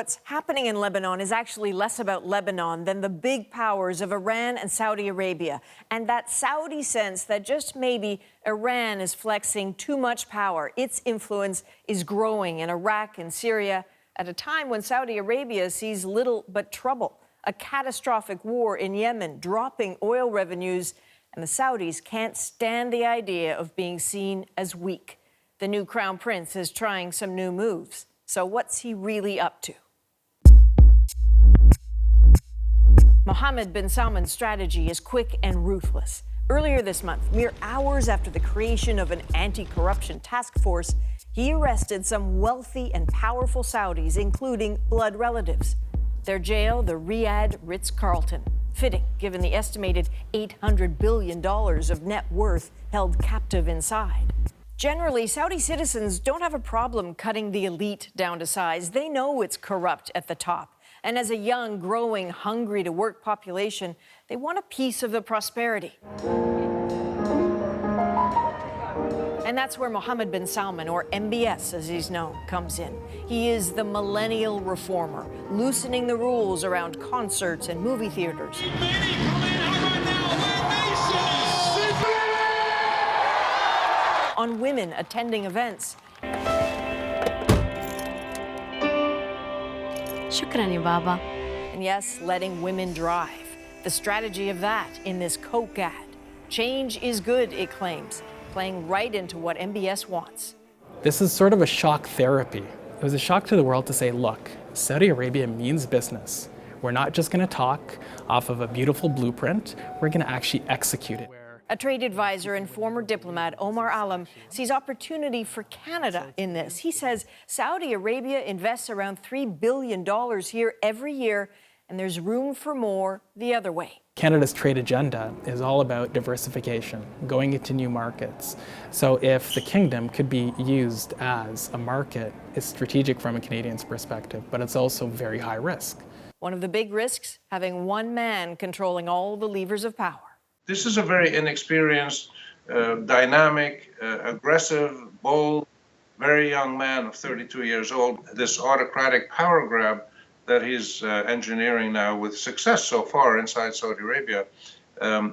What's happening in Lebanon is actually less about Lebanon than the big powers of Iran and Saudi Arabia, and that Saudi sense that just maybe Iran is flexing too much power. Its influence is growing in Iraq and Syria at a time when Saudi Arabia sees little but trouble. A catastrophic war in Yemen, dropping oil revenues, and the Saudis can't stand the idea of being seen as weak. The new crown prince is trying some new moves. So what's he really up to? Mohammed bin Salman's strategy is quick and ruthless. Earlier this month, mere hours after the creation of an anti-corruption task force, he arrested some wealthy and powerful Saudis, including blood relatives. Their jail, the Riyadh Ritz-Carlton. Fitting, given the estimated $800 billion of net worth held captive inside. Generally, Saudi citizens don't have a problem cutting the elite down to size. They know it's corrupt at the top. And as a young, growing, hungry-to-work population, they want a piece of the prosperity. And that's where Mohammed bin Salman, or MBS as he's known, comes in. He is the millennial reformer, loosening the rules around concerts and movie theaters. On women attending events. Shukran, ya Baba. And yes, letting women drive. The strategy of that in this Coke ad. Change is good, it claims, playing right into what MBS wants. This is sort of a shock therapy. It was a shock to the world to say, look, Saudi Arabia means business. We're not just going to talk off of a beautiful blueprint, we're going to actually execute it. A trade advisor and former diplomat, Omar Alam, sees opportunity for Canada in this. He says Saudi Arabia invests around $3 billion here every year, and there's room for more the other way. Canada's trade agenda is all about diversification, going into new markets. So if the kingdom could be used as a market, it's strategic from a Canadian's perspective, but it's also very high risk. One of the big risks, having one man controlling all the levers of power. This is a very inexperienced, dynamic, aggressive, bold, very young man of 32 years old. This autocratic power grab that he's engineering now with success so far inside Saudi Arabia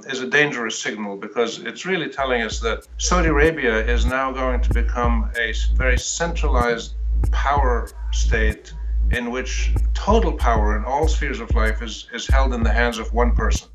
is a dangerous signal, because it's really telling us that Saudi Arabia is now going to become a very centralized power state in which total power in all spheres of life is held in the hands of one person.